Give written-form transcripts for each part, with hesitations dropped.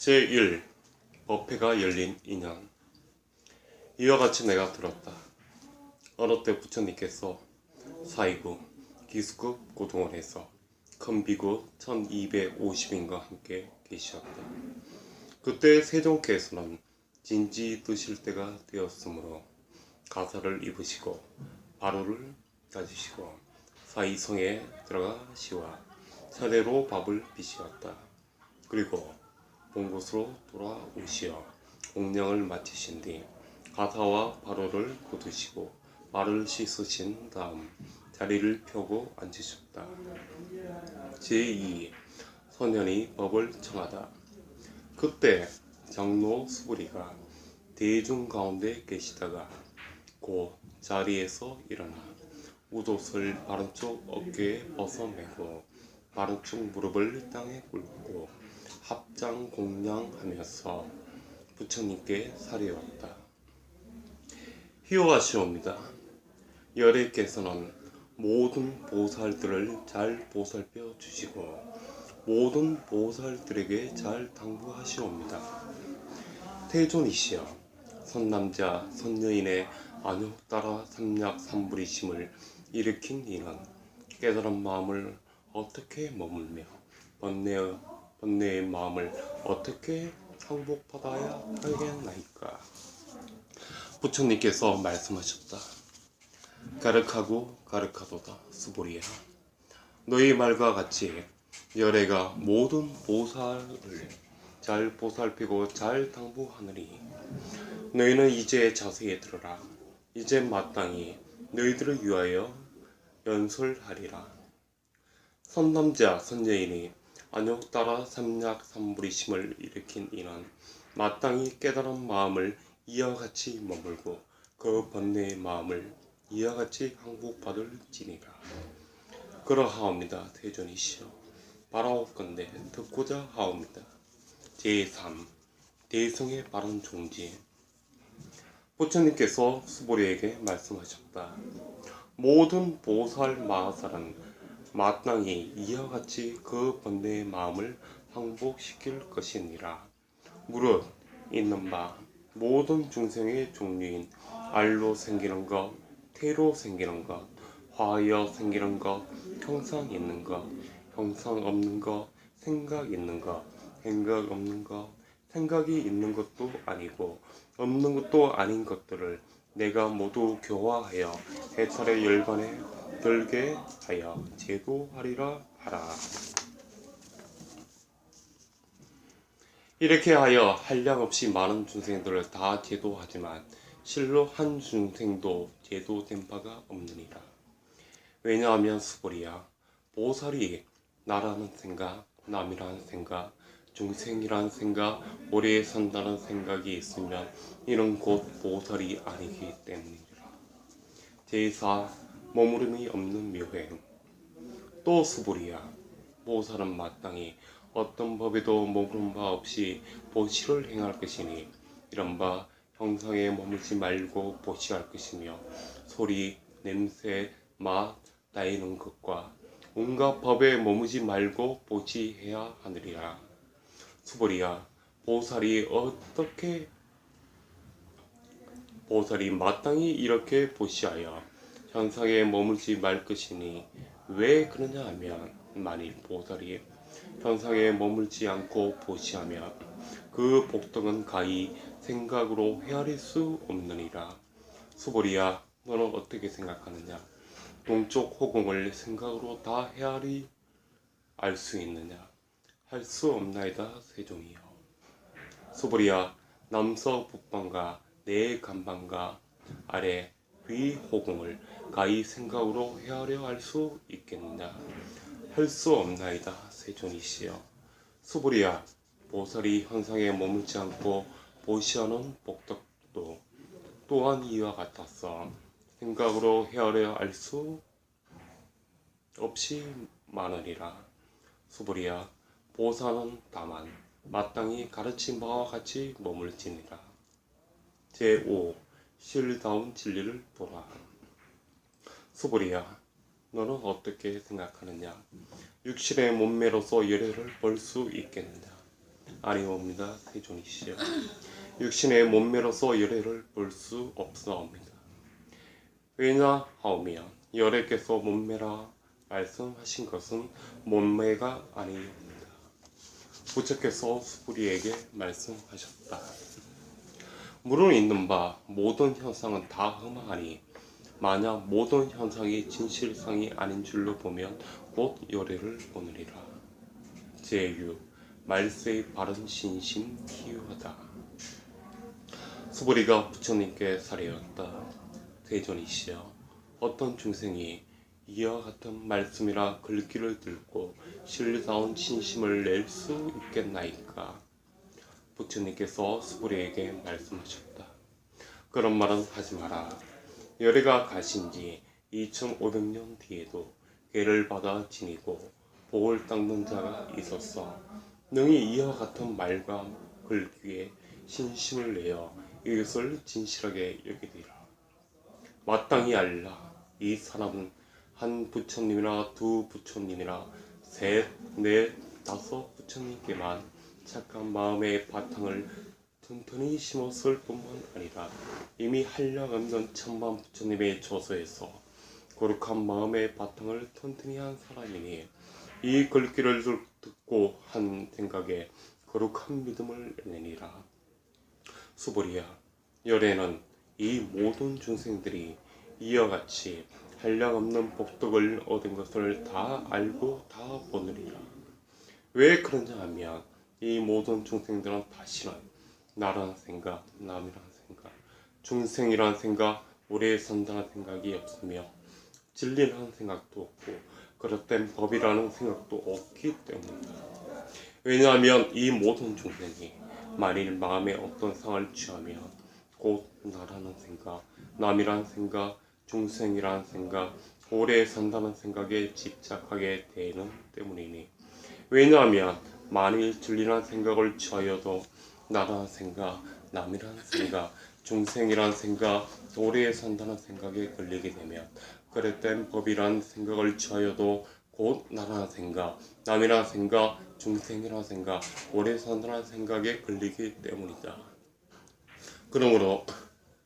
제1. 법회가 열린 인연. 이와 같이 내가 들었다. 어느 때 부처님께서 4.29 기수급 고등원에서 큰 비구 1250인과 함께 계셨다. 그때 세종께서는 진지 드실 때가 되었으므로 가사를 입으시고 바루를 가지시고 사이성에 들어가시와 차례로 밥을 비시었다. 그리고 본 곳으로 돌아오시어 공양을 마치신 뒤 가사와 바루를 굳으시고 발을 씻으신 다음 자리를 펴고 앉으셨다. 제2. 선현이 법을 청하다. 그때 장로 수부리가 대중 가운데 계시다가 곧 자리에서 일어나 웃옷을 바른쪽 어깨에 벗어내고 바른쪽 무릎을 땅에 꿇고 합장 공양하면서 부처님께 사례왔다. 희호하시옵니다. 열애께서는 모든 보살들을 잘 보살펴 주시고 모든 보살들에게 잘 당부하시옵니다. 태존이시여, 선남자 선여인의 안욕 따라 삼약 삼불이심을 일으킨 이는 깨달은 마음을 어떻게 머물며 번뇌의 마음을 어떻게 항복받아야 하겠나이까. 부처님께서 말씀하셨다. 가륵하고 가륵하도다 수보리야. 너희 말과 같이 열애가 모든 보살을 잘 보살피고 잘 당부하느니 너희는 이제 자세히 들으라. 이제 마땅히 너희들을 위하여 연설하리라. 선남자 선여인이 안욕 따라 삼약 삼불이심을 일으킨 이는 마땅히 깨달은 마음을 이와 같이 머물고 그 번뇌의 마음을 이와 같이 항복받을지니라. 그러하옵니다. 대전이시여, 바라옵건대 듣고자 하옵니다. 제3. 대승의 바른 종지. 부처님께서 수보리에게 말씀하셨다. 모든 보살 마하살은 마땅히 이와 같이 그 번뇌의 마음을 항복시킬 것이니라. 무릇 있는 바 모든 중생의 종류인 알로 생기는 것, 태로 생기는 것, 화하여 생기는 것, 형상 있는 것, 형상 없는 것, 생각 있는 것, 생각 없는 것, 생각이 있는 것도 아니고 없는 것도 아닌 것들을 내가 모두 교화하여 해탈의 열반에 들게 하여 제도하리라 하라. 이렇게 하여 한량없이 많은 중생들을 다 제도하지만 실로 한 중생도 제도된 바가 없느니라. 왜냐하면 수보리야, 보살이 나라는 생각, 남이라는 생각, 중생이라는 생각, 오래 산다는 생각이 있으면 이는 곧 보살이 아니기 때문이라. 제4. 머무름이 없는 묘행. 또 수보리야, 보살은 마땅히 어떤 법에도 머무른 바 없이 보시를 행할 것이니 이런 바 형상에 머물지 말고 보시할 것이며 소리, 냄새, 맛, 나이는 것과 온갖 법에 머무지 말고 보시해야 하느니라. 수보리야, 보살이 마땅히 이렇게 보시하여 현상에 머물지 말 것이니 왜 그러냐 하면 만일 보살이 현상에 머물지 않고 보시하며 그 복덕은 가히 생각으로 헤아릴 수 없느니라. 수보리야, 너는 어떻게 생각하느냐? 동쪽 호공을 생각으로 다 헤아리 알 수 있느냐? 할 수 없나이다 세종이여. 수보리야, 남서 북방과 내 간방과 아래 위 호공을 가히 생각으로 헤아려 알 수 있겠느냐? 할 수 없나이다 세존이시여. 수보리야, 보살이 현상에 머물지 않고 보시하는 복덕도 또한 이와 같았어. 생각으로 헤아려 알 수 없이 많으리라. 수보리야, 보살은 다만 마땅히 가르친 바와 같이 머물지니라. 제5. 실다운 진리를 보라. 수보리야, 너는 어떻게 생각하느냐? 육신의 몸매로서 열애를 볼 수 있겠느냐? 아니옵니다. 세존이시여. 육신의 몸매로서 열애를 볼 수 없사옵니다. 왜냐하오면 열애께서 몸매라 말씀하신 것은 몸매가 아니옵니다. 부처께서 수부리에게 말씀하셨다. 물은 있는 바 모든 현상은 다 흠하니 만약 모든 현상이 진실상이 아닌 줄로 보면 곧 열애를 보느니라. 제6. 말세의 바른 신심 희유하다. 수부리가 부처님께 사례였다. 대존이시여, 어떤 중생이 이와 같은 말씀이라 글귀를 들고 신리다운 신심을 낼 수 있겠나이까? 부처님께서 수부리에게 말씀하셨다. 그런 말은 하지 마라. 열애가 가신 지 2500년 뒤에도 괴를 받아 지니고 복을 닦는 자가 있었어. 능히 이와 같은 말과 글귀에 신심을 내어 이것을 진실하게 여기리라. 마땅히 알라. 이 사람은 한 부처님이나 두 부처님이나 셋, 넷, 다섯 부처님께만 착한 마음의 바탕을 튼튼히 심었을 뿐만 아니라 이미 한량없는 천만 부처님의 조서에서 거룩한 마음의 바탕을 튼튼히 한 사람이니 이 글귀를 듣고 한 생각에 거룩한 믿음을 내니라. 수부리야, 열애는 이 모든 중생들이 이와 같이 한량없는 복덕을 얻은 것을 다 알고 다 보느니라. 왜 그러냐 하면 이 모든 중생들은 다시는 나라는 생각, 남이라는 생각, 중생이라는 생각, 오래 산다는 생각이 없으며 진리라는 생각도 없고 그릇된 법이라는 생각도 없기 때문이다. 왜냐하면 이 모든 중생이 만일 마음에 어떤 상을 취하면 곧 나라는 생각, 남이라는 생각, 중생이라는 생각, 오래 산다는 생각에 집착하게 되는 때문이니, 왜냐하면 만일 진리라는 생각을 취하여도 나라는 생각, 남이라는 생각, 중생이라는 생각, 오래 산다는 생각에 걸리게 되면 그릇된 법이라는 생각을 취하여도 곧 나라는 생각, 남이라는 생각, 중생이라는 생각, 오래 산다는 생각에 걸리기 때문이다. 그러므로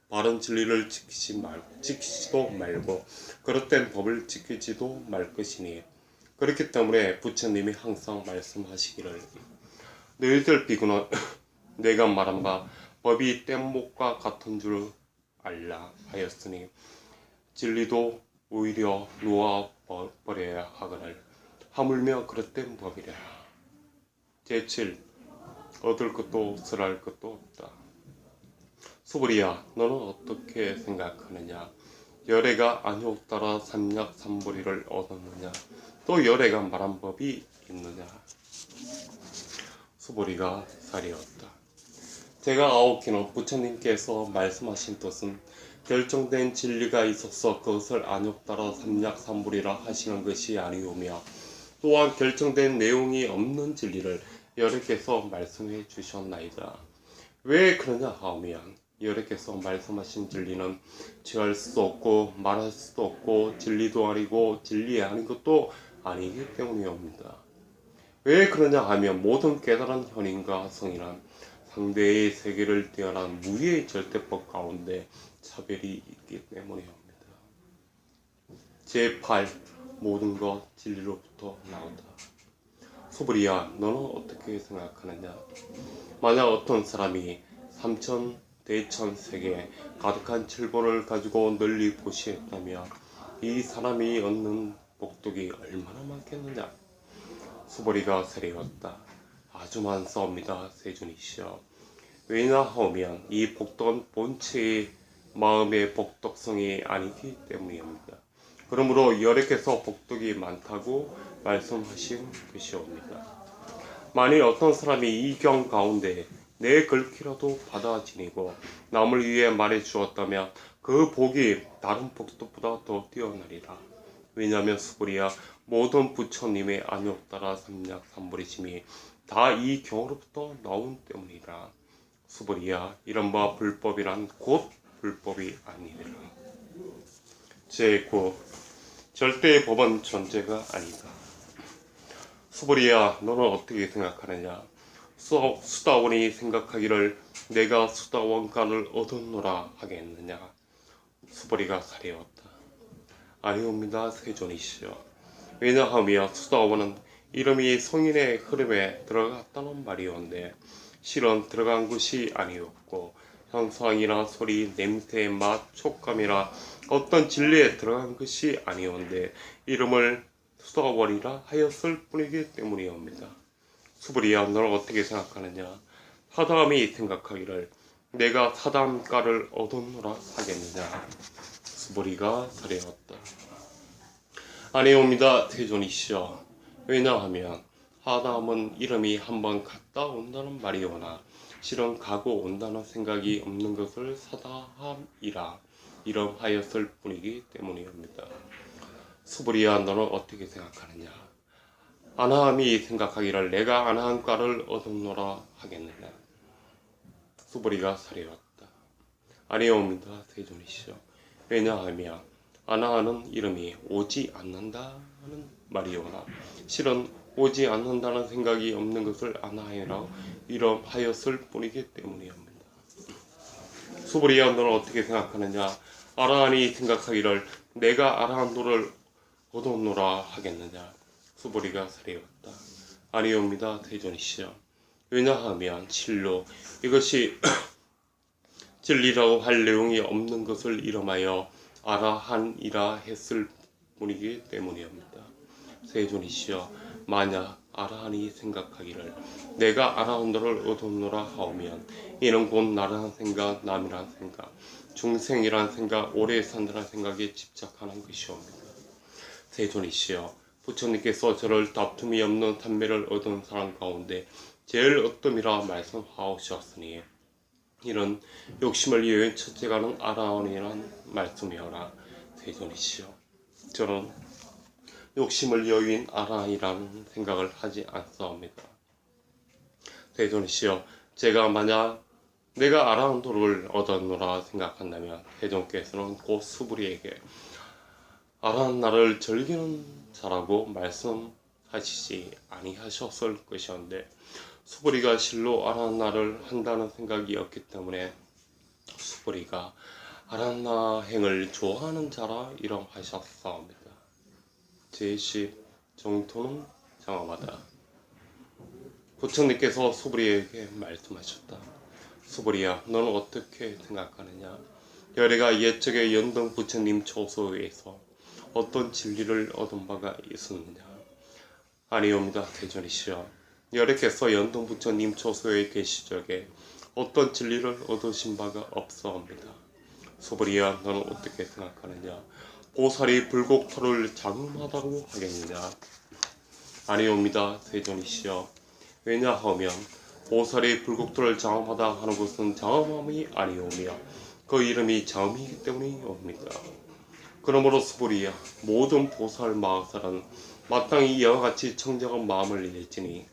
바른 진리를 지키지도 말고 그릇된 법을 지키지도 말 것이니, 그렇기 때문에 부처님이 항상 말씀하시기를 너희들 비구는 내가 말한 바 법이 뗏목과 같은 줄 알라 하였으니 진리도 오히려 놓아 버려야 하거늘 하물며 그릇된 법이라. 제7. 얻을 것도 설할 것도 없다. 수부리야, 너는 어떻게 생각하느냐? 열애가 아니었더라 삼약삼보리를 얻었느냐? 또 열애가 말한 법이 있느냐? 수부리가 사리었다. 제가 아오키는 부처님께서 말씀하신 뜻은 결정된 진리가 있어서 그것을 아니었더라 삼약삼보리라 하시는 것이 아니오며, 또한 결정된 내용이 없는 진리를 여러께서 말씀해 주셨나이다. 왜 그러냐 하면 여러께서 말씀하신 진리는 취할 수도 없고 말할 수도 없고 진리도 아니고 진리 아닌 것도 아니기 때문이옵니다. 왜 그러냐 하면 모든 깨달은 현인과 성이란 상대의 세계를 뛰어난 무의의 절대법 가운데 차별이 있기 때문이옵니다. 제8. 모든 것 진리로부터 나온다. 수부리야, 너는 어떻게 생각하느냐? 만약 어떤 사람이 삼천 대천 세계 가득한 칠보를 가지고 널리 보시했다면 이 사람이 얻는 복덕이 얼마나 많겠느냐? 수부리가 세례였다. 아주 많사옵니다. 세존이시여. 왜냐하면 이 복덕은 본체의 마음의 복덕성이 아니기 때문입니다. 그러므로 여러께서 복덕이 많다고 말씀하신 것이옵니다. 만일 어떤 사람이 이 경 가운데 내 글귀라도 받아 지니고 남을 위해 말해 주었다면 그 복이 다른 복덕보다 더 뛰어나리라. 왜냐하면 수부리야, 모든 부처님의 안욕따라 삼약삼보리심이 다 이 경으로부터 나온 때문이라. 수부리야, 이런 바 불법이란 곧 불법이 아니니라. 제9. 절대의 법은 존재가 아니다. 수부리야, 너는 어떻게 생각하느냐? 수다원이 생각하기를 내가 수다원가를 얻었노라 하겠느냐. 수보리가 사리었다. 아니옵니다, 세존이시여. 왜냐하면 수다원은 이름이 성인의 흐름에 들어갔다는 말이온데 실은 들어간 것이 아니었고 현상이나 소리, 냄새, 맛, 촉감이나 어떤 진리에 들어간 것이 아니온데 이름을 수다원이라 하였을 뿐이기 때문이옵니다. 수보리야, 너는 어떻게 생각하느냐? 사담이 생각하기를 내가 사담가를 얻었노라 하겠느냐. 수보리가 사리었다. 아니옵니다, 세존이시여. 왜냐하면 사담은 이름이 한번 갔다 온다는 말이오나 실은 가고 온다는 생각이 없는 것을 사다함이라 이름하였을 뿐이기 때문이옵니다. 수보리야, 너는 어떻게 생각하느냐? 아나함이 생각하기를 내가 아나함가를 얻었노라 하겠느냐. 수보리가 사리었다. 아니옵니다, 세존이시여. 왜냐하면 아나하는 이름이 오지 않는다는 말이오나 실은 오지 않는다는 생각이 없는 것을 아나하이라 이름하였을 뿐이기 때문이옵니다. 수보리야, 너는 어떻게 생각하느냐? 아라한이 생각하기를 내가 아라한도를 얻었노라 하겠느냐. 수보리가 사리었다. 아니옵니다, 세존이시여. 왜냐하면 진로 이것이 진리라고 할 내용이 없는 것을 이름하여 아라한이라 했을 뿐이기 때문이옵니다. 세존이시여, 만약 아라한이 생각하기를 내가 아라한도를 얻었노라 하오면 이는 곧 나라는 생각, 남이란 생각, 중생이란 생각, 오래 산다는 생각에 집착하는 것이옵니다. 세존이시여, 부처님께서 저를 다툼이 없는 담배를 얻은 사람 가운데 제일 어뜸이라 말씀하셨으니 이는 욕심을 여인 첫째가는 아라한이란 말씀이오라. 세존이시여, 저는 욕심을 여인 아라한이라는 생각을 하지 않사옵니다. 세존이시여, 제가 만약 내가 아라한도를 얻었노라 생각한다면 세존께서는 곧 수부리에게 아라한 나를 즐기는 자라고 말씀하시지 아니하셨을 것이었는데 수부리가 실로 아라한 나를 한다는 생각이 없기 때문에 수부리가 아라한 나 행을 좋아하는 자라 이름하셨사옵니다. 제10 정토는 장엄하다. 부처님께서 수부리에게 말씀하셨다. 수부리야, 너는 어떻게 생각하느냐? 여래가 옛적의 연등 부처님 초소에서 어떤 진리를 얻은 바가 있었느냐? 아니옵니다, 세존이시여. 여래께서 연등 부처님 초소에 계시 적에 어떤 진리를 얻으신 바가 없사옵니다. 수부리야, 너는 어떻게 생각하느냐? 보살이 불곡토를 장엄하다고 하겠느냐? 아니옵니다, 세존이시여. 왜냐하면 보살이 불곡토를 장엄하다 하는 것은 장엄함이 아니오며 그 이름이 장엄이기 때문이옵니다. 그러므로 수부리야, 모든 보살 마하살은 마땅히 이와 같이 청정한 마음을 내지니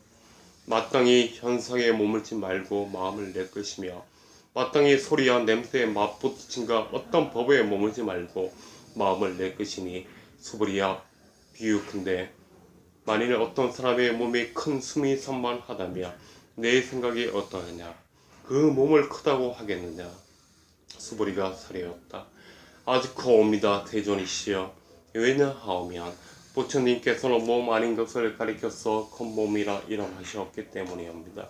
마땅히 현상에 머물지 말고 마음을 낼 것이며 마땅히 소리와 냄새에 맛붙임과 어떤 법에 머물지 말고 마음을 낼 것이니 수부리야, 비유컨대 만일 어떤 사람의 몸이 큰 숨이 산만하다며 내 생각이 어떠하냐? 그 몸을 크다고 하겠느냐? 수부리가 사리었다. 아직하옵니다, 세존이시여. 왜냐하오면 부처님께서는 몸 아닌 것을 가리켜서 큰 몸이라 이름하셨기 때문이옵니다.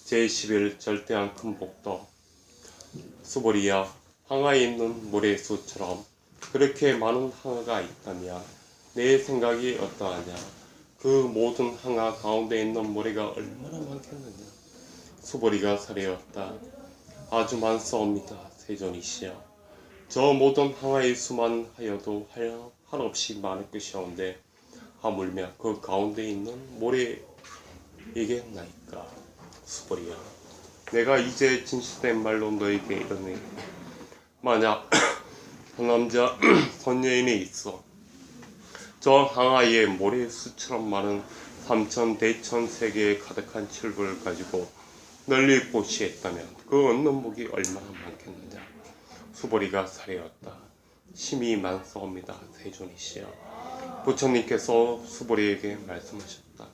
제11 절대한 큰 복도. 수부리야, 항아에 있는 모래수처럼 그렇게 많은 항아가 있다면 내 생각이 어떠하냐? 그 모든 항아 가운데 있는 모래가 얼마나 많겠느냐? 수부리가 사리었다. 아주 많사옵니다, 세존이시여. 저 모든 항아의 수만 하여도 한없이 많을 것이온데 하물며 그 가운데 있는 모래이겠나이까? 수부리야, 내가 이제 진실된 말로 너에게 이르니 만약 한 남자 선녀인이 있어 저 항아에 모래수처럼 많은 삼천 대천 세계에 가득한 칠부를 가지고 널리 보시했다면 그 얻는 복이 얼마나 많겠느냐? 수보리가 사리었다. 심히 많사옵니다, 세존이시여. 부처님께서 수보리에게 말씀하셨다.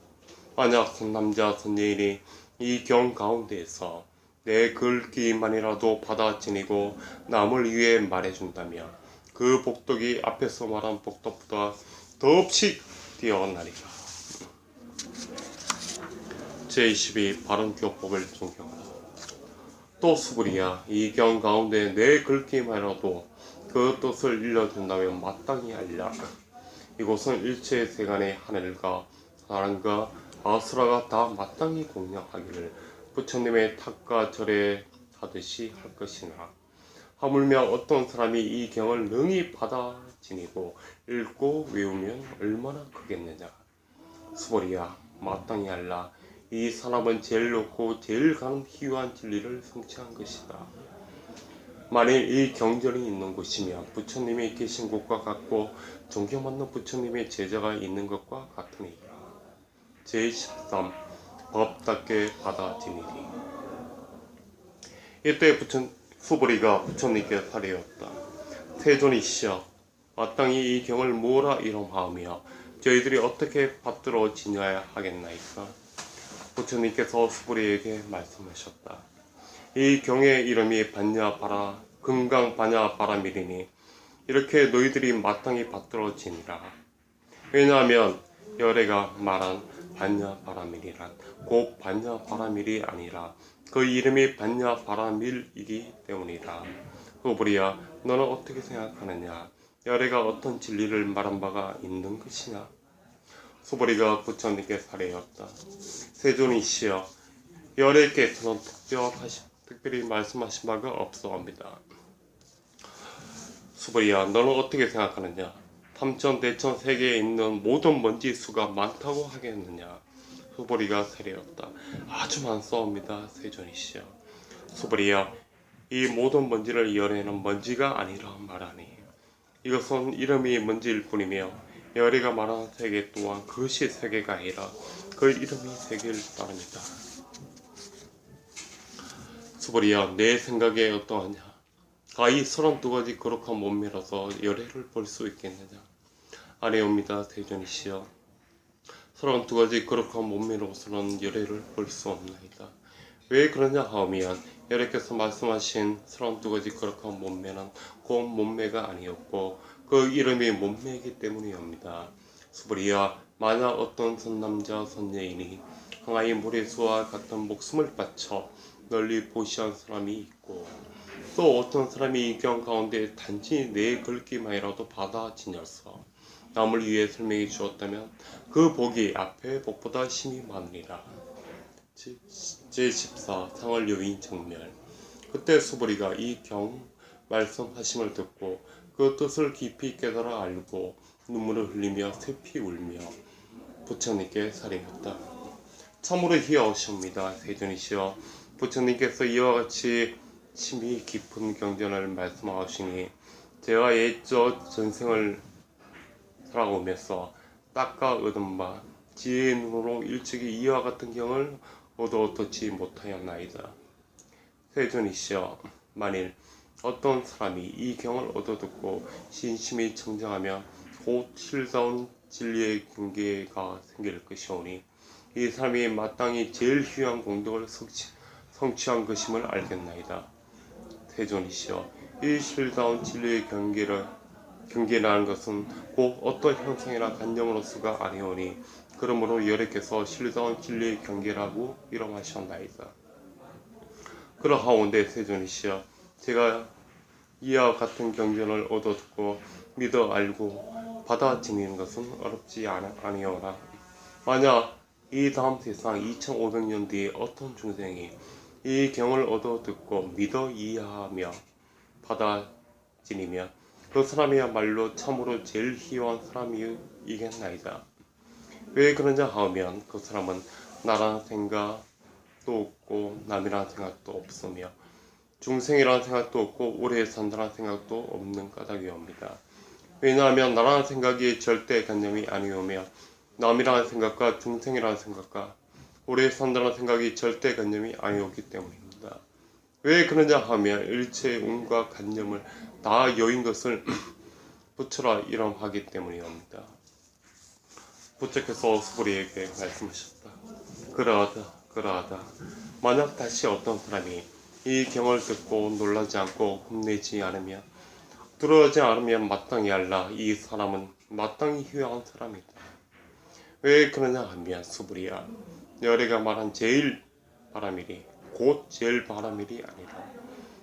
만약 선남자 선녀인이 이 경 가운데에서 내 글귀만이라도 받아 지니고 남을 위해 말해준다면 그 복덕이 앞에서 말한 복덕보다 더없이 뛰어나리라. 제22 바른교법을 존경하라. 또 수부리야, 이 경 가운데 내 글귀만이라도 그 뜻을 일러준다면 마땅히 알라. 이곳은 일체 세간의 하늘과 사랑과 아수라가 다 마땅히 공양하기를 부처님의 탁과 절에 하듯이 할 것이나, 하물며 어떤 사람이 이 경을 능히 받아 지니고 읽고 외우면 얼마나 크겠느냐. 수보리야, 마땅히 알라. 이 사람은 제일 높고 제일 가는 희유한 진리를 성취한 것이다. 만일 이 경전이 있는 곳이면 부처님이 계신 곳과 같고 존경받는 부처님의 제자가 있는 것과 같으니라. 제13 법답게 받아지니리. 이때 수보리가 부처님께 살해였다. 태존이시여, 마땅히 이 경을 뭐라 이름하며 저희들이 어떻게 받들어 지녀야 하겠나이까? 부처님께서 수보리에게 말씀하셨다. 이 경의 이름이 반야바라 금강반야바라밀이니 이렇게 너희들이 마땅히 받들어지니라. 왜냐하면 열애가 말한 반야바라밀이란 곧 반야바라밀이 아니라 그 이름이 반야바라밀이기 때문이라. 수보리야, 너는 어떻게 생각하느냐? 열애가 어떤 진리를 말한 바가 있는 것이냐? 수보리가 부처님께 살해였다. 세존이시여, 열애께서는 특별히 말씀하신 바가 없사옵니다. 수보리야, 너는 어떻게 생각하느냐? 삼천 대천 세계에 있는 모든 먼지 수가 많다고 하겠느냐? 수보리가 세례였다. 아주 많사옵니다. 세존이시여. 수보리야, 이 모든 먼지를 열애는 먼지가 아니라 말하니 이것은 이름이 먼지일 뿐이며 열애가 말하는 세계 또한 그것이 세계가 아니라 그 이름이 세계일 따릅니다. 수보리야, 내 생각에 어떠하냐? 가히 32가지 거룩한 몸매라서 열애를 볼 수 있겠느냐? 아니옵니다. 세존이시여. 32가지 거룩한 몸매로서는 열애를 볼 수 없나이다. 왜 그러냐 하면 열애께서 말씀하신 32가지 거룩한 몸매는 곧 몸매가 아니었고 그 이름이 몸매이기 때문이옵니다. 수보리야, 만약 어떤 선남자 선녀인이 항아리 모래수와 같은 목숨을 바쳐 널리 보시한 사람이 있고 또 어떤 사람이 이 경 가운데 단지 내 글귀만이라도 받아 지녀서 남을 위해 설명해 주었다면 그 복이 앞의 복보다 심히 많으리라. 제14 상을 여인 정멸. 그때 수보리가 이 경 말씀하심을 듣고 그 뜻을 깊이 깨달아 알고 눈물을 흘리며 슬피 울며 부처님께 살해했다. 참으로 희하오시옵니다. 세존이시여, 부처님께서 이와 같이 심히 깊은 경전을 말씀하시니 제가 옛저 전생을 살아오면서 닦아 얻은 바 지혜의 눈으로 일찍이 이와 같은 경을 얻지 못하였나이다. 세존이시여, 만일 어떤 사람이 이 경을 얻어듣고 신심히 청정하며 곧 실사운 진리의 경계가 생길 것이오니 이 사람이 마땅히 제일 귀한 공덕을 성취한 것임을 알겠나이다. 세존이시여, 이 실사운 진리의 경계라는 것은 곧 어떤 형상이나 관념으로서가 아니오니 그러므로 열애께서 실사운 진리의 경계라고 이름하셨나이다. 그러하온데 세존이시여, 제가 이와 같은 경전을 얻어듣고 믿어 알고 받아 지니는 것은 어렵지 아니오라. 만약 이 다음 세상 2500년 뒤에 어떤 중생이 이 경을 얻어듣고 믿어 이해하며 받아 지니면 그 사람이야말로 참으로 제일 희화한 사람이겠나이다. 왜 그러냐 하면 그 사람은 나라는 생각도 없고 남이라는 생각도 없으며 중생이라는 생각도 없고 오래 산다는 생각도 없는 까닭이옵니다. 왜냐하면 나라는 생각이 절대 관념이 아니오며 남이라는 생각과 중생이라는 생각과 오래 산다는 생각이 절대 관념이 아니었기 때문입니다. 왜 그러냐 하면 일체의 운과 관념을 다 여인 것을 부처라 이름하기 때문이옵니다. 부처께서 수보리에게 말씀하셨다. 그러하다 만약 다시 어떤 사람이 이 경을 듣고 놀라지 않고 겁내지 않으면 두려워하지 않으면 마땅히 알라. 이 사람은 마땅히 휴양한 사람이다. 왜 그러냐 하면 수브리야 여리가 말한 제일 바라밀이 곧 제일 바라밀이 아니라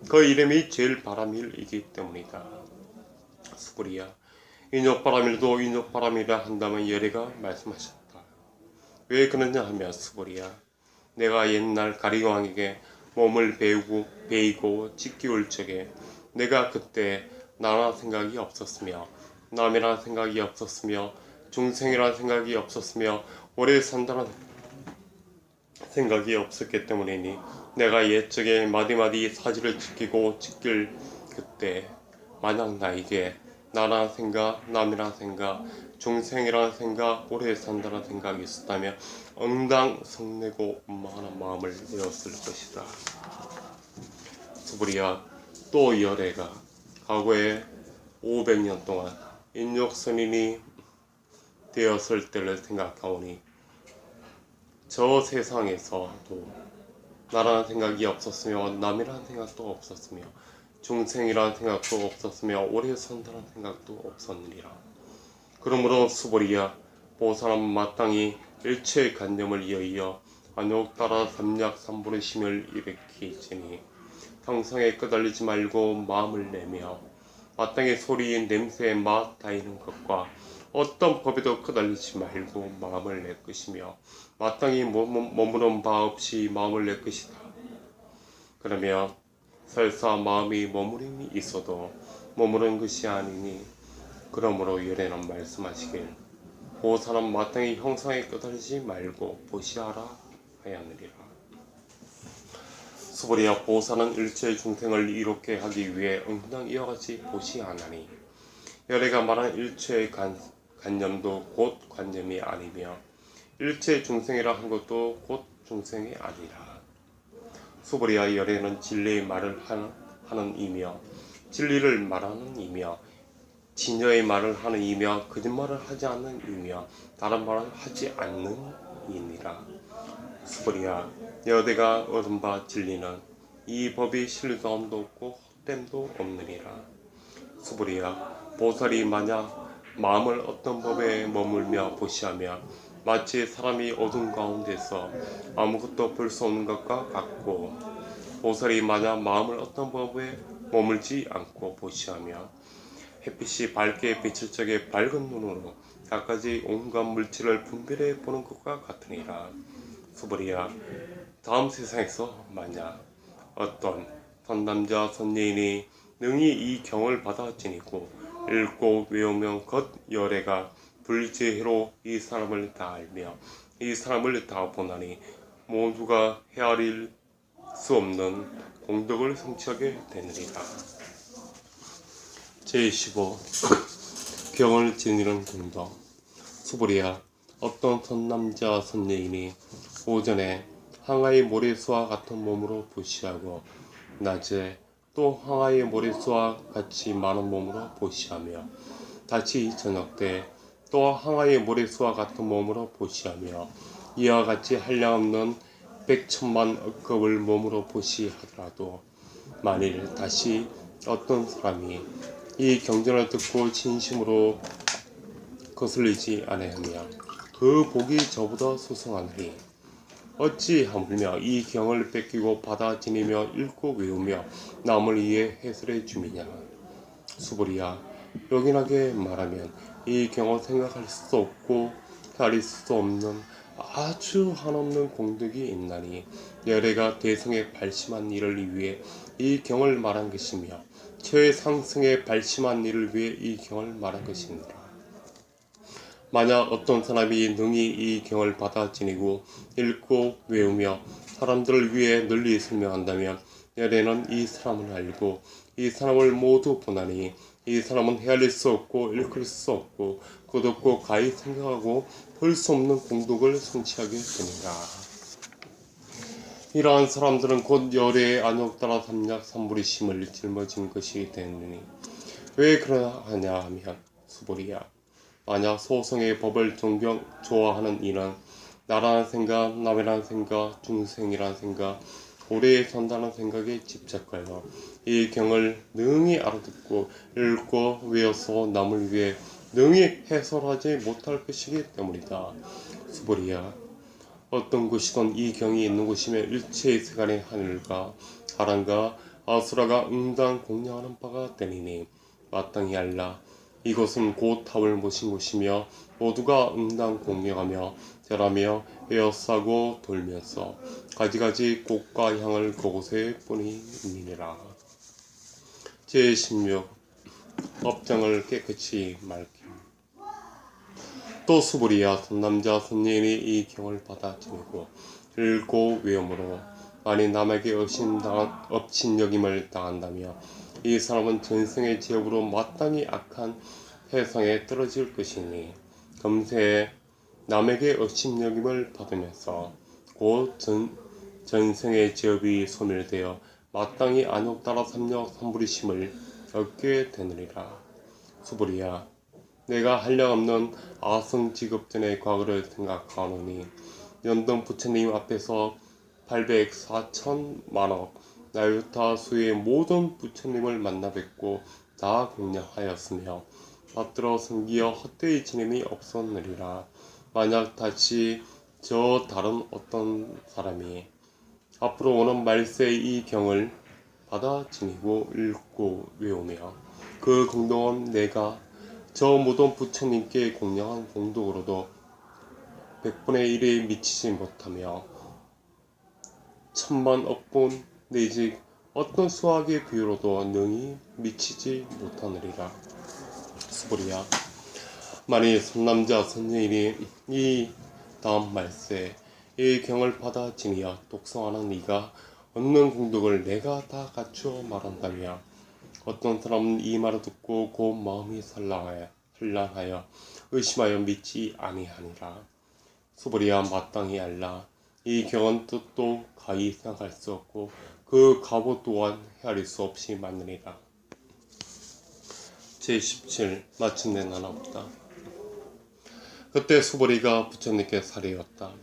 그 이름이 제일 바라밀이기 때문이다. 수브리야 인욕 바라밀도 인욕 바라밀이라 한다면 여리가 말씀하셨다. 왜 그러냐 하면 수브리야 내가 옛날 가리왕에게 몸을 베이고 찢기울 적에 내가 그때 나라 생각이 없었으며 남이란 생각이 없었으며 중생이란 생각이 없었으며 오래 산다는 생각이 없었기 때문이니 내가 옛적에 마디마디 사지를 지키고 찢길 그때 만약 나에게 나란 생각, 남이란 생각, 중생이란 생각, 오래 산다는 생각이 있었다면 응당 성내고 원망하는 마음을 내었을 것이다. 수브리야 또 여래가 과거에 500년 동안 인욕선인이 되었을 때를 생각하오니 저 세상에서도 나라는 생각이 없었으며 남이라는 생각도 없었으며 중생이라는 생각도 없었으며 오래 산다는 생각도 없었느니라. 그러므로 수보리야 보사람 마땅히 일체의 관념을 이어이어 안욕 따라 삼약 삼분의 심을 일으키지니 형상에 끄달리지 말고 마음을 내며 마땅히 소리 냄새 맛 다이는 것과 어떤 법에도 끄달리지 말고 마음을 낼 것이며 마땅히 머무는 바 없이 마음을 낼 것이다. 그러면 설사 마음이 머무림이 있어도 머무른 것이 아니니 그러므로 열애는 말씀하시길 보사람 마땅히 형상에 끄달리지 말고 보시하라 하였느니라. 수브리야 보사는 일체의 중생을 이롭게 하기 위해 응당 이와 같이 보시하나니 열애가 말한 일체의 관념도 곧 관념이 아니며 일체의 중생이라 한 것도 곧 중생이 아니라. 수브리야 열애는 진리의 말을 하는 이며 진리를 말하는 이며 진여의 말을 하는 이며 거짓말을 하지 않는 이며 다른 말을 하지 않는 이니라. 수브리야 여대가 얻은 바 진리는 이 법이 실감도 없고 헛됨도 없느니라. 수브리야 보살이 만약 마음을 어떤 법에 머물며 보시하며 마치 사람이 어둠 가운데서 아무것도 볼 수 없는 것과 같고 보살이 만약 마음을 어떤 법에 머물지 않고 보시하며 햇빛이 밝게 비칠 적에 밝은 눈으로 갖가지 온갖 물질을 분별해 보는 것과 같으니라. 수브리야 다음 세상에서 만약 어떤 선남자 선예인이 능히 이 경을 받아 지니고 읽고 외우면 겉 열애가 불지혜로 이 사람을 다 알며 이 사람을 다 보나니 모두가 헤아릴 수 없는 공덕을 성취하게 되느니라. 제15 경을 지니는 공덕. 수브리야 어떤 선남자 선예인이 오전에 항아의 모래수와 같은 몸으로 보시하고 낮에 또 항아의 모래수와 같이 많은 몸으로 보시하며 다시 저녁 때 또 항아의 모래수와 같은 몸으로 보시하며 이와 같이 한량없는 100천만 억겁을 몸으로 보시하더라도 만일 다시 어떤 사람이 이 경전을 듣고 진심으로 거슬리지 아니하며 그 복이 저보다 소성하느니 어찌 하물며 이 경을 뺏기고 받아 지니며 읽고 외우며 남을 위해 해설해 주미냐. 수브리야 요긴하게 말하면 이 경을 생각할 수 없고 가릴 수 없는 아주 한없는 공덕이 있나니 열애가 대승에 발심한 일을 위해 이 경을 말한 것이며 최상승에 발심한 일을 위해 이 경을 말한 것이니라. 만약 어떤 사람이 능히 이 경을 받아 지니고 읽고 외우며 사람들을 위해 널리 설명한다면 열애는 이 사람을 알고 이 사람을 모두 보나니 이 사람은 헤아릴 수 없고 읽을 수 없고 끝없고 가히 생각하고 볼 수 없는 공덕을 성취하게 되니라. 이러한 사람들은 곧 열애의 안욕 따라 삼약 삼불의 심을 짊어진 것이 되느니 왜 그러하냐 하면 수브리야 만약 소성의 법을 좋아하는 이는 나라는 생각, 남이라는 생각, 중생이라는 생각, 오래 산다는 생각에 집착하여 이 경을 능히 알아듣고 읽고 외워서 남을 위해 능히 해설하지 못할 것이기 때문이다. 수보리야, 어떤 곳이건 이 경이 있는 곳이면 일체의 세간의 하늘과 하란과 아수라가 응당 공양하는 바가 되니니 마땅히 알라. 이것은 곧 답을 모신 곳이며 모두가 응당 공양하며 절하며 에어싸고 돌면서 가지가지 꽃과 향을 그곳에 뿌리니라. 제16 업장을 깨끗이 맑힘. 또 수부리야 선남자 선녀인이 이 경을 받아 지내고 읽고 외움으로 만일 남에게 업신여김을 당한다며 이 사람은 전생의 죄업으로 마땅히 악한 해상에 떨어질 것이니 금세 남에게 업신여김을 받으면서 곧 전생의 죄업이 소멸되어 마땅히 안욕 따라 삼력 삼부리심을 얻게 되느니라. 수부리야, 내가 한량없는 아성직업전의 과거를 생각하노니 연동 부처님 앞에서 804천만억 나유타 수의 모든 부처님을 만나 뵙고 다 공양하였으며 받들어 섬기어 헛되이 지냄이 없었느리라. 만약 다시 저 다른 어떤 사람이 앞으로 오는 말세의 이 경을 받아 지니고 읽고 외우며 그 공덕은 내가 저 모든 부처님께 공양한 공덕으로도 100분의 1에 미치지 못하며 천만 억분 내지 어떤 수학의 비유로도 능히 미치지 못하느리라. 수보리야, 만일 선남자 선녀인이 이 다음 말세 이 경을 받아 지니어 독성하는 이가 얻는 공덕을 내가 다 갖추어 말한다며 어떤 사람은 이 말을 듣고 곧 마음이 산란하여 의심하여 믿지 아니하니라. 수보리야, 마땅히 알라. 이 경은 뜻도 가히 생각할 수 없고 그 가보 또한 헤아릴 수 없이 맞느니라. 제17 마침내 나는 없다. 그때 수보리가 부처님께 살해였다.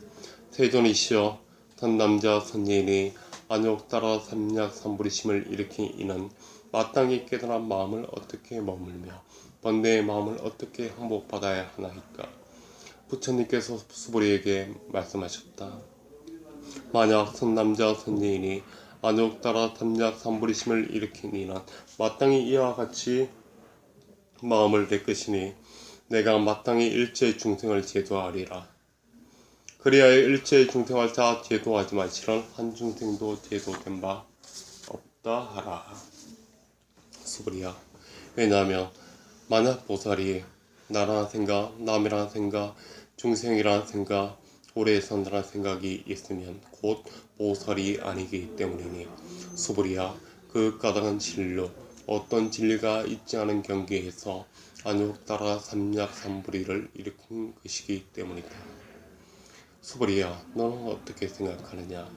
세존이시여, 선남자 선녀인이 안욕 따라 삼약 삼부리심을 일으킨 이는 마땅히 깨달은 마음을 어떻게 머물며 번뇌의 마음을 어떻게 항복받아야 하나이까. 부처님께서 수보리에게 말씀하셨다. 만약 선남자 선녀인이 안욕 따라 삼약 삼부리심을 일으킨 이는 마땅히 이와 같이 마음을 낼 것이니 내가 마땅히 일체 중생을 제도하리라. 그리하여 일체 중생을 다 제도하지만 실은 한 중생도 제도된 바 없다 하라. 수부리야, 왜냐하면 만약 보살이 나라는 생각, 남이라는 생각, 중생이라는 생각, 오래 산다는 생각이 있으면 곧 보살이 아니기 때문이니 수부리야, 그 까닭은 진로 어떤 진리가 있지 않은 경계에서 안욕 따라 삼약 삼부리를 일으킨 것이기 때문이다. 수보리야, 너는 어떻게 생각하느냐?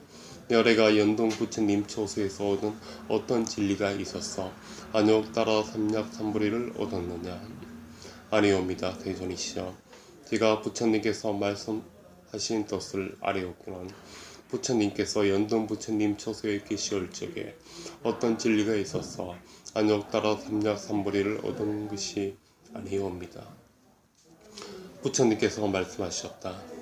열애가 연동 부처님 초소에서 얻은 어떤 진리가 있었어 안욕 따라 삼약 삼부리를 얻었느냐? 아니옵니다. 대존이시여, 제가 부처님께서 말씀하신 뜻을 아뢰었기는 부처님께서 연동 부처님 초소에 계시올 적에 어떤 진리가 있었어 안욕 따라 삼약 삼부리를 얻은 것이 아니옵니다. 부처님께서 말씀하셨다.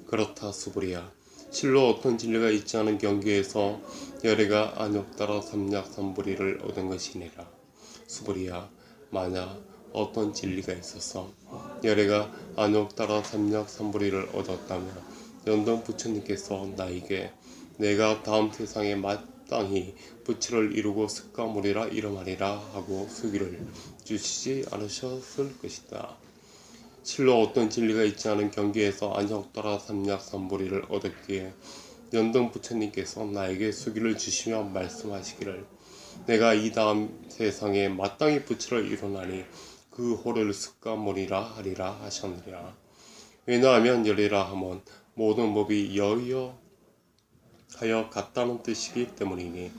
그렇다. 수부리야, 실로 어떤 진리가 있지 않은 경계에서 열애가 안욕 따라 삼약 삼부리를 얻은 것이니라. 수부리야, 만약 어떤 진리가 있어서 열애가 안욕 따라 삼약 삼부리를 얻었다면 연동 부처님께서 나에게 내가 다음 세상에 마땅히 부처를 이루고 습가모리라 이름하리라 하고 수기를 주시지 않으셨을 것이다. 실로 어떤 진리가 있지 않은 경계에서 안욕 따라 삼약 삼부리를 얻었기에 연등 부처님께서 나에게 수기를 주시며 말씀하시기를 내가 이 다음 세상에 마땅히 부처를 이루나니 그 호를 습가모리라 하리라 하셨느니라. 왜냐하면 열이라 하면 모든 법이 여여하여 같다는 뜻이기 때문이니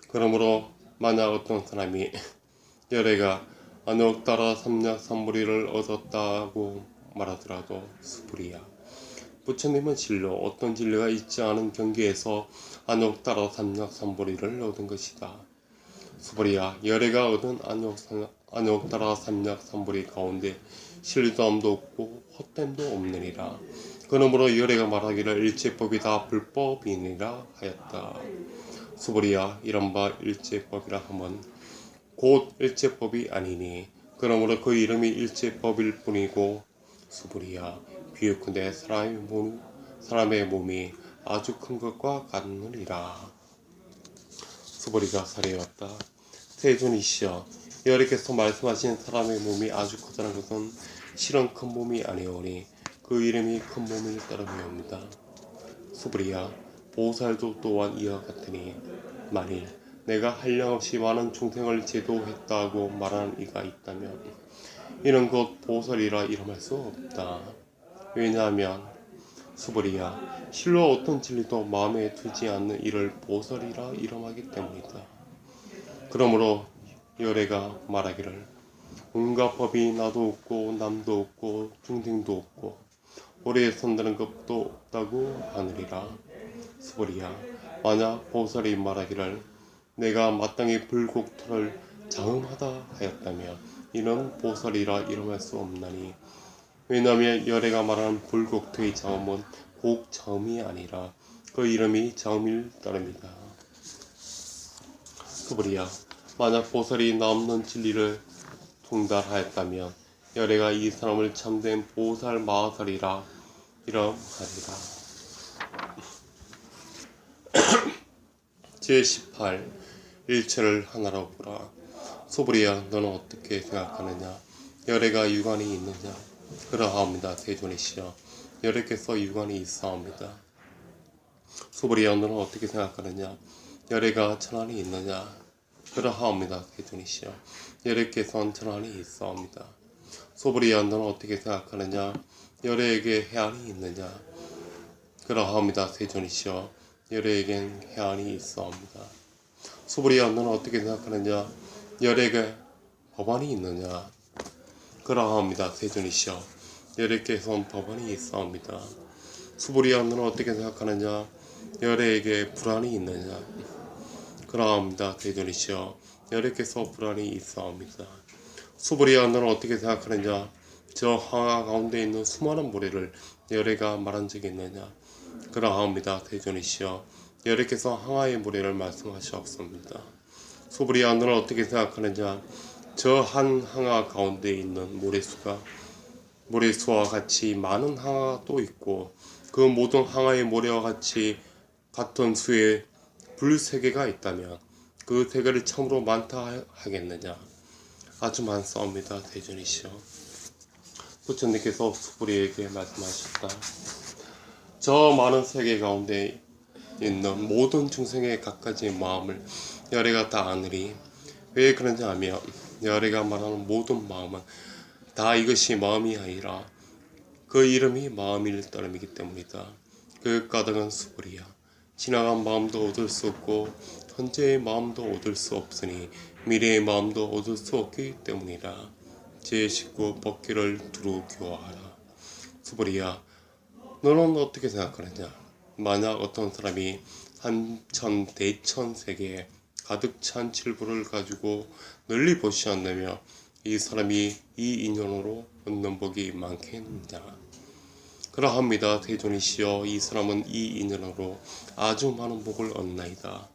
그러므로 만약 어떤 사람이 열애가 안욕 따라 삼약 삼부리를 얻었다고 말하더라도 수불이야. 부처님은 진로, 어떤 진리가 있지 않은 경계에서 안욕 따라 삼략삼보리를 얻은 것이다. 수불이야, 열애가 얻은 안욕 따라 삼략삼보리 가운데 신리도함도 없고 헛됨도 없느니라. 그러므로 열애가 말하기를 일체법이 다 불법이니라 하였다. 수불이야, 이런 바 일체법이라 함은 곧 일체법이 아니니 그러므로 그 이름이 일체법일 뿐이고. 수불이야, 비유컨대 사람의 몸이 아주 큰 것과 같느니라. 수불이가 사례였다. 세존이시여, 여러께서 말씀하신 사람의 몸이 아주 크다는 것은 실은 큰 몸이 아니오니 그 이름이 큰 몸일 따름이옵니다. 수불이야, 보살도 또한 이와 같으니 만일 내가 한량없이 많은 중생을 제도했다고 말하는 이가 있다면 이는 곧 보살이라 이름할 수 없다. 왜냐하면 수불이야, 실로 어떤 진리도 마음에 두지 않는 이를 보살이라 이름하기 때문이다. 그러므로 열애가 말하기를 온갖 법이 나도 없고 남도 없고 중생도 없고 오래 선다는 것도 없다고 하느니라. 수불이야, 만약 보살이 말하기를 내가 마땅히 불곡토를 장음하다 하였다면 이는 보살이라 이름할 수 없나니 왜냐하면 열애가 말하는 불곡토의 장음은 곡장음이 아니라 그 이름이 장음일 따름이다. 수불이야, 만약 보살이 나 없는 진리를 통달하였다면 열애가 이 사람을 참된 보살 마하살이라 이름하리라. 제18 일체를 하나로 보라. 수불이야, 너는 어떻게 생각하느냐? 열애가 유관이 있느냐? 그러하옵니다. 세존이시여, 열애께서 유관이 있사옵니다. 수불이야, 너는 어떻게 생각하느냐? 열애가 천안이 있느냐? 그러하옵니다. 세존이시여, 열애께서는 천안이 있사옵니다. 수불이야, 너는 어떻게 생각하느냐? 열애에게 해안이 있느냐? 그러하옵니다. 세존이시여, 열애에겐 해안이 있사옵니다. 수불이야, 너는 어떻게 생각하느냐? 열애에게 법안이 있느냐? 그러하옵니다. 세존이시여, 열애께서는 법안이 있사옵니다. 수불이야, 너는 어떻게 생각하느냐? 열애에게 불안이 있느냐? 그러하옵니다. 세존이시여, 열애께서 불안이 있사옵니다. 수불이야, 너는 어떻게 생각하느냐? 저 항아 가운데 있는 수많은 모래를 열애가 말한 적이 있느냐? 그러하옵니다. 세존이시여, 열애께서 항아의 모래를 말씀하시옵소이다. 수불이야, 너는 어떻게 생각하느냐? 저 한 항아 가운데 있는 모래수와 같이 많은 항아가 또 있고 그 모든 항아의 모래와 같은 수에 불 세 개가 있다면 그 세 개를 참으로 많다 하겠느냐? 아주 많사옵니다. 세존이시여. 부처님께서 수불이에게 말씀하셨다. 저 많은 세계 가운데 있는 모든 중생의 갖가지 마음을 열애가 다 아느니 왜 그런지 하며 열애가 말하는 모든 마음은 다 이것이 마음이 아니라 그 이름이 마음일 따름이기 때문이다. 그 까닭은 수불이야. 지나간 마음도 얻을 수 없고 현재의 마음도 얻을 수 없으니 미래의 마음도 얻을 수 없기 때문이라. 제19 법기를 두루 교화하라. 수불이야, 너는 어떻게 생각하느냐? 만약 어떤 사람이 한천 대천 세계에 가득 찬 칠부를 가지고 널리 보시한다며 이 사람이 이 인연으로 얻는 복이 많겠느냐? 그러합니다. 세존이시여, 이 사람은 이 인연으로 아주 많은 복을 얻나이다.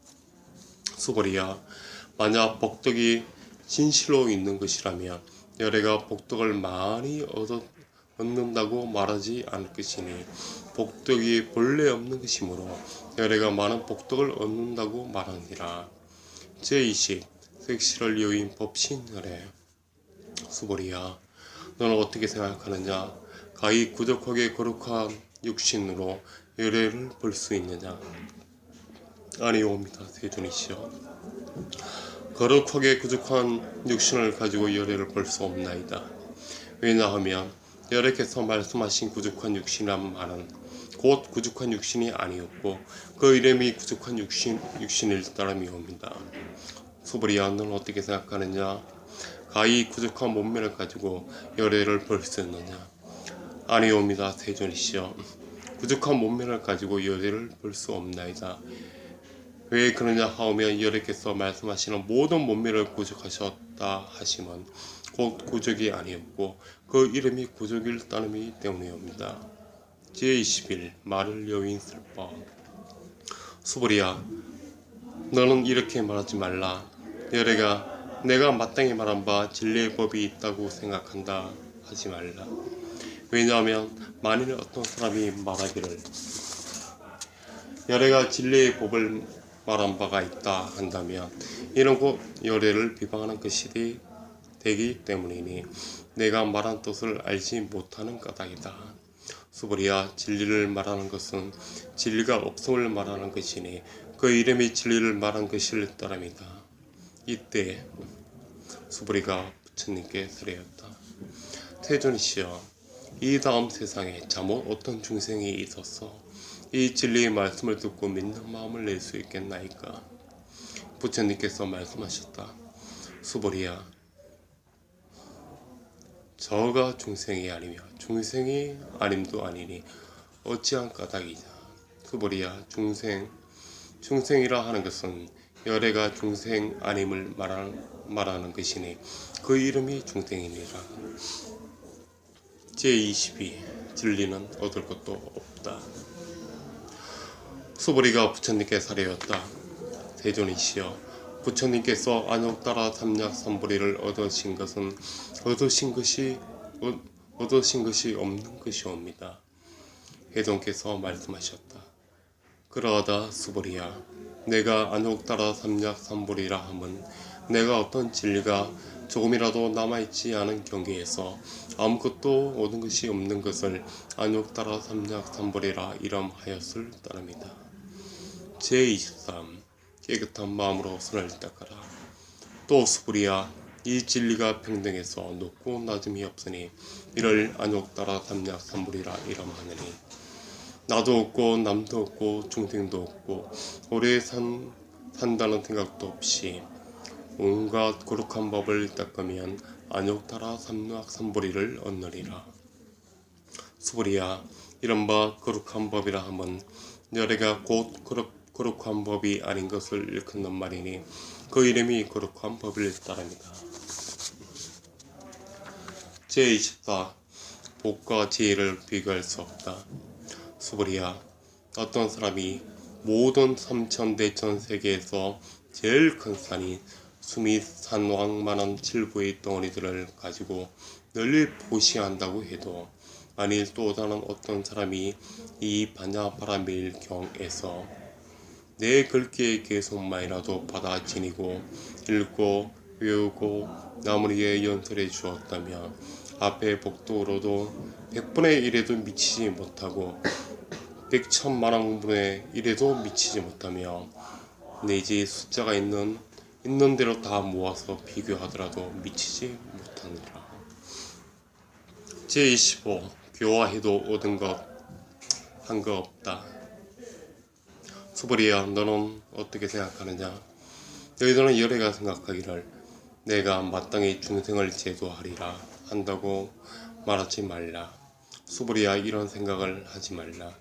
수불이야, 만약 복덕이 진실로 있는 것이라면 열애가 복덕을 많이 얻는다고 말하지 않을 것이니 복덕이 본래 없는 것이므로 열애가 많은 복덕을 얻는다고 말하니라. 제20 색시를 여인 법신열애. 수불이야, 너는 어떻게 생각하느냐? 가히 구적하게 거룩한 육신으로 열애를 볼 수 있느냐? 아니옵니다. 세존이시여, 거룩하게 구족한 육신을 가지고 열애를 볼 수 없나이다. 왜냐하면 열애께서 말씀하신 구족한 육신이란 말은 곧 구족한 육신이 아니었고 그 이름이 구족한 육신일 따름이옵니다. 수불이야, 너는 어떻게 생각하느냐? 가히 구족한 몸매를 가지고 열애를 볼 수 있느냐? 아니옵니다. 세존이시여. 부족한 몸매를 가지고 열애를 볼 수 없나이다. 왜 그러냐 하오며 여래께서 말씀하시는 모든 몸매를 구족하셨다 하심은 곧 구족이 아니었고 그 이름이 구족일 따름이기 때문이옵니다. 제21 말을 여인 슬퍼. 수보리야, 너는 이렇게 말하지 말라. 여래가 내가 마땅히 말한 바 진리의 법이 있다고 생각한다 하지 말라. 왜냐하면 만일 어떤 사람이 말하기를 여래가 진리의 법을 말한 바가 있다 한다면 이는 곧 여래를 비방하는 것이 되기 때문이니 내가 말한 뜻을 알지 못하는 까닭이다. 수보리야, 진리를 말하는 것은 진리가 없음을 말하는 것이니 그 이름이 진리를 말한 것일 따름이다. 이때 수보리가 부처님께 설하였다. 태존이시여, 이 다음 세상에 잠옷 어떤 중생이 있었어 이 진리의 말씀을 듣고 믿는 마음을 낼 수 있겠나이까? 부처님께서 말씀하셨다. 수보리야, 저가 중생이 아니며 중생이 아님도 아니니 어찌한 까닭이냐. 수보리야, 중생이라 하는 것은 열애가 중생 아님을 말하는 것이니 그 이름이 중생이니라. 제22 진리는 얻을 것도 없다. 수보리가 부처님께 설하였다. 대존이시여, 부처님께서 안욕따라 삼략삼보리를 얻으신 것이 없는 것이옵니다. 해동께서 말씀하셨다. 그러하다 수보리야, 내가 안욕따라 삼략삼보리라 함은 내가 어떤 진리가 조금이라도 남아있지 않은 경계에서 아무것도 얻은 것이 없는 것을 안욕따라 삼략삼보리라 이름하였을 따름이다. 제23 깨끗한 마음으로 손을 닦아라. 또 수보리야, 이 진리가 평등해서 높고 낮음이 없으니 이를 안욕따라 삼략삼보리라 이름하느니 나도 없고 남도 없고 중생도 없고 오래 산다는 생각도 없이 온갖 거룩한 법을 닦으면 안욕따라 삼략삼보리를 얻느리라. 수보리야, 이른바 거룩한 법이라 함은 열애가 곧 거룩한 법이 아닌 것을 일컫는 말이니 그 이름이 거룩한 법일 따름이다. 제24 복과 지혜를 비교할 수 없다. 수보리야, 어떤 사람이 모든 삼천대천 세계에서 제일 큰 산인 수미 산왕만한 칠부의 덩어리들을 가지고 널리 보시한다고 해도 만일 또 다른 어떤 사람이 이 반야바라밀경에서 내 글귀의 개송만이라도 받아 지니고 읽고 외우고 나무리에 연설해 주었다면 앞에 복도로도 100분의 1에도 미치지 못하고 100천만왕분의 1에도 미치지 못하며 내지 숫자가 있는 대로 다 모아서 비교하더라도 미치지 못하느라. 제25 교화해도 얻은 것 한 거 없다. 수보리야, 너는 어떻게 생각하느냐? 너희들은 열애가 생각하기를 내가 마땅히 중생을 제도하리라 한다고 말하지 말라. 수보리야, 이런 생각을 하지 말라.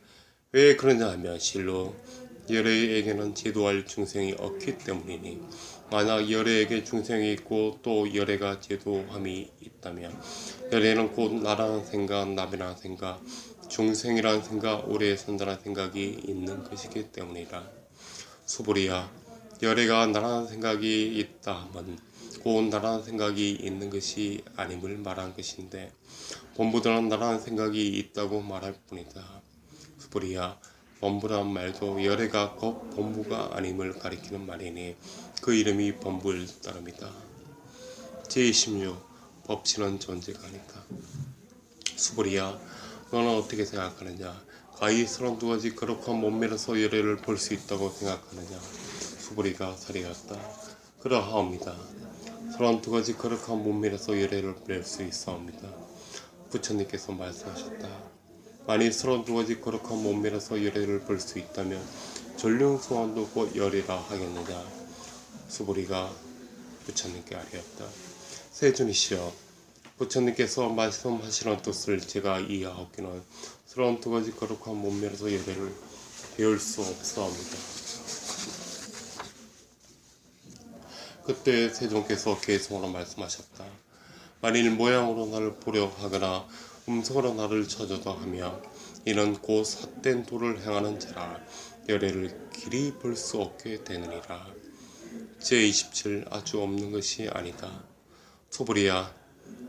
왜 그러냐 하면 실로 열애에게는 제도할 중생이 없기 때문이니 만약 열애에게 중생이 있고 또 열애가 제도함이 있다면 열애는 곧 나라는 생각, 나비라는 생각, 중생이라는 생각, 오래 산다는 생각이 있는 것이기 때문이라. 수보리야, 열애가 나라는 생각이 있다 하면 곧 나라는 생각이 있는 것이 아님을 말한 것인데 범부들은 나라는 생각이 있다고 말할 뿐이다. 수보리야, 범부란 말도 열애가 곧 범부가 아님을 가리키는 말이니 그 이름이 범부일 따름이다. 제26 법치는 존재가 아니다. 수보리야, 너는 어떻게 생각하느냐? 가히 32가지 거룩한 몸매로서 열애를 볼 수 있다고 생각하느냐? 수보리가 설하였다. 그러하옵니다. 32가지 거룩한 몸매로서 열애를 볼 수 있사옵니다. 부처님께서 말씀하셨다. 만일 32가지 거룩한 몸매로서 열애를 볼 수 있다면 전륜소환도 곧 열애라 하겠느냐? 수보리가 부처님께 아뢰었다. 세존이시여, 부처님께서 말씀하시는 뜻을 제가 이해하기는 서러운 두 가지 거룩한 몸매로서 열애를 배울 수 없사옵니다. 그때 세존께서 계승으로 말씀하셨다. 만일 모양으로 나를 보려 하거나 음성으로 나를 찾아다 하며 이는 곧 삿된 도를 행하는 자라 열애를 길이 볼 수 없게 되느니라. 제27 아주 없는 것이 아니다. 소불이야,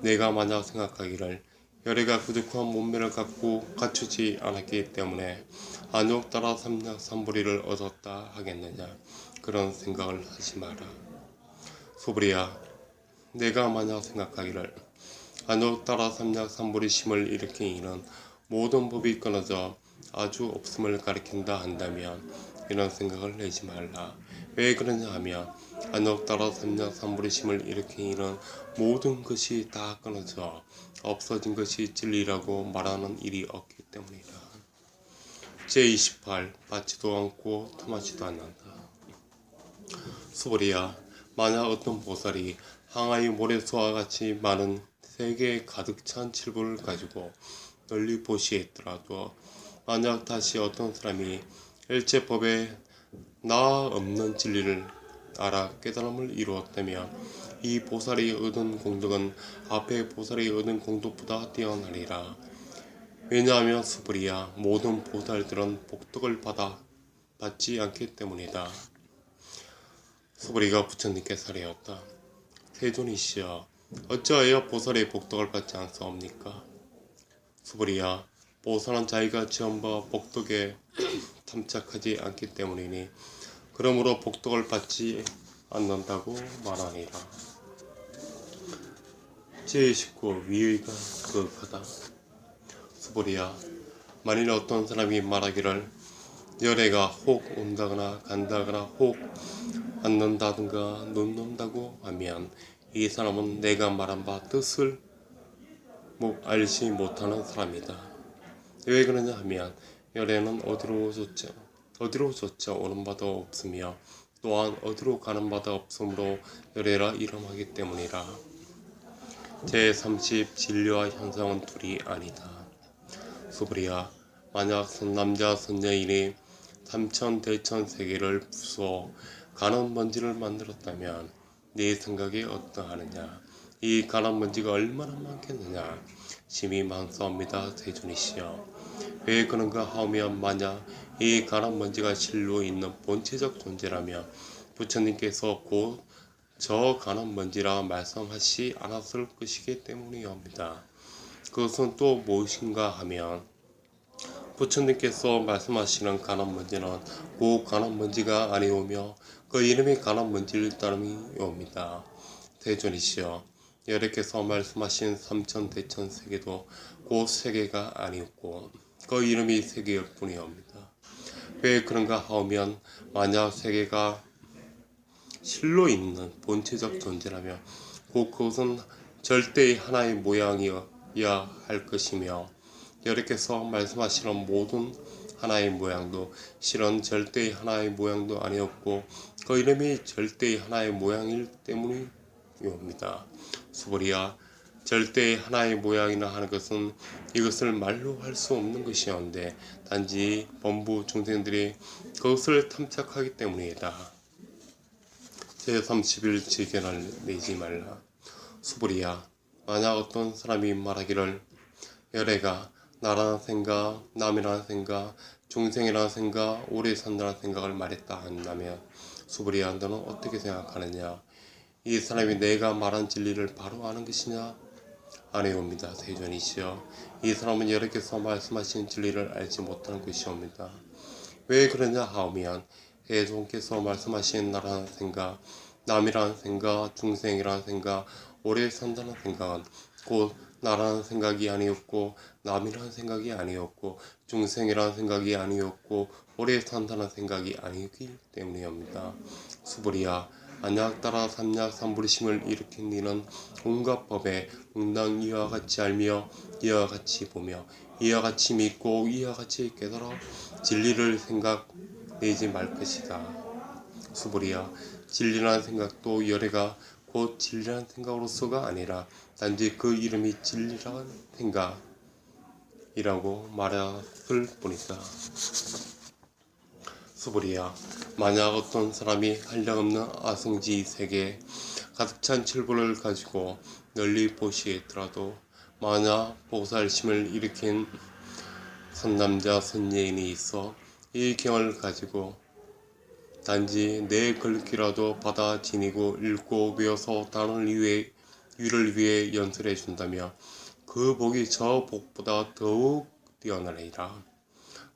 내가 만약 생각하기를 열애가 부족한 몸매를 갖고 갖추지 않았기 때문에 안욕 따라 삼략삼불이를 얻었다 하겠느냐, 그런 생각을 하지 마라. 소불이야, 내가 만약 생각하기를 안욕 따라 삼략삼불이 심을 일으킨 이는 모든 법이 끊어져 아주 없음을 가리킨다 한다면 이런 생각을 내지 말라. 왜 그러냐 하면 안욕 따라 삼략삼불이 심을 일으킨 이는 모든 것이 다 끊어져 없어진 것이 진리라고 말하는 일이 없기 때문이다. 제28 받지도 않고 탐하지도 않는다. 수불이야, 만약 어떤 보살이 항아리 모래수와 같이 많은 세계에 가득 찬 칠부를 가지고 널리 보시했더라도 만약 다시 어떤 사람이 일체법에 나 없는 진리를 알아 깨달음을 이루었다면 이 보살이 얻은 공덕은 앞에 보살이 얻은 공덕보다 뛰어나리라. 왜냐하면 수불이야, 모든 보살들은 복덕을 받지 않기 때문이다. 수불이가 부처님께 살해였다. 세존이시여, 어찌하여 보살의 복덕을 받지 않사옵니까? 수불이야, 보살은 자기가 지은 바 복덕에 탐착하지 않기 때문이니 그러므로 복덕을 받지 않는다고 말하니라. 제29 위의가 거룩하다. 수불이야, 만일 어떤 사람이 말하기를 열애가 혹 온다거나 간다거나 혹 앉는다든가 눕는다고 하면 이 사람은 내가 말한 바 뜻을 알지 못하는 사람이다. 왜 그러냐 하면 열애는 어디로조차 오는 바도 없으며 또한 어디로 가는 바도 없으므로 열애라 이름하기 때문이라. 제30 진리와 현상은 둘이 아니다. 수불이야, 만약 선남자 선여인이 삼천대천 세계를 부수어 가는 먼지를 만들었다면 네 생각이 어떠하느냐? 이 가는 먼지가 얼마나 많겠느냐? 심히 많사옵니다. 세존이시여, 왜 그런가 하면 만약 이 가는 먼지가 실로 있는 본체적 존재라면 부처님께서 곧 저 가는 먼지라 말씀하시 않았을 것이기 때문이옵니다. 그것은 또 무엇인가 하면 부처님께서 말씀하시는 가는 먼지는 그 가는 먼지가 아니오며 그 이름이 가는 먼지일 따름이옵니다. 대존이시여, 여러께서 말씀하신 삼천대천 세계도 그 세계가 아니었고 그 이름이 세계일 뿐이옵니다. 왜 그런가 하면 만약 세계가 실로 있는 본체적 존재라면 그것은 절대의 하나의 모양이어야 할 것이며 여러께서 말씀하시는 모든 하나의 모양도 실은 절대의 하나의 모양도 아니었고 그 이름이 절대의 하나의 모양일 때문이옵니다. 수불이야, 절대의 하나의 모양이나 하는 것은 이것을 말로 할 수 없는 것이었는데 단지 범부 중생들이 그것을 탐착하기 때문이다. 제31 지견을 내지 말라. 수불이야, 만약 어떤 사람이 말하기를 열애가 나라는 생각, 남이라는 생각, 중생이라는 생각, 오래 산다는 생각을 말했다 한다면 수불이야, 너는 어떻게 생각하느냐? 이 사람이 내가 말한 진리를 바로 아는 것이냐? 아니옵니다. 세존이시여, 이 사람은 여러께서 말씀하신 진리를 알지 못하는 것이옵니다. 왜 그러냐 하면 세존께서 말씀하신 나라는 생각, 남이라는 생각, 중생이라는 생각, 오래 산다는 생각은 곧 나라는 생각이 아니었고 남이라는 생각이 아니었고 중생이라는 생각이 아니었고 오래 산다는 생각이 아니기 때문이옵니다. 수불이야, 안약 따라 삼략삼불심을 일으킨 이는 온갖 법에 응당 이와 같이 알며 이와 같이 보며 이와 같이 믿고 이와 같이 깨달아 진리를 생각내지 말 것이다. 수불이야, 진리라는 생각도 열애가 곧 진리란 생각으로서가 아니라 단지 그 이름이 진리란 생각이라고 말했을 뿐이다. 수불이야, 만약 어떤 사람이 한량없는 아승지 세계에 가득 찬 칠보를 가지고 널리 보시했더라도 만약 보살심을 일으킨 선남자 선예인이 있어 이 경을 가지고 단지 내 글귀라도 받아 지니고 읽고 외워서 다른 유를 위해 연설해 준다며 그 복이 저 복보다 더욱 뛰어나리라.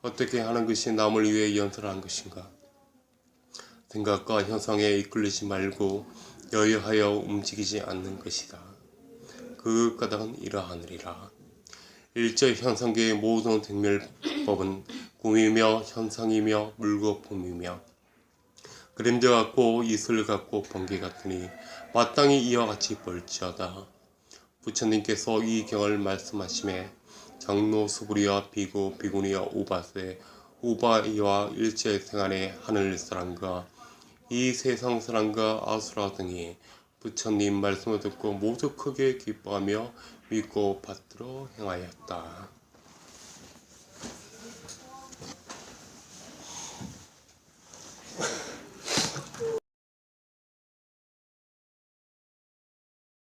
어떻게 하는 것이 남을 위해 연설하는 것인가? 생각과 현상에 이끌리지 말고 여유하여 움직이지 않는 것이다. 그 까닭은 이러하느니라. 일제 현상계의 모든 생멸법은 꿈이며 현상이며 물거품이며 그림자 같고 이슬 같고 번개 같으니 마땅히 이와 같이 볼지어다. 부처님께서 이 경을 말씀하심에 장로 수부리와 비구 비구니와 오바세 오바이와 일제 생활의 하늘 사람과 이 세상 사람과 아수라 등이 부처님 말씀을 듣고 모두 크게 기뻐하며 믿고 받들어 행하였다.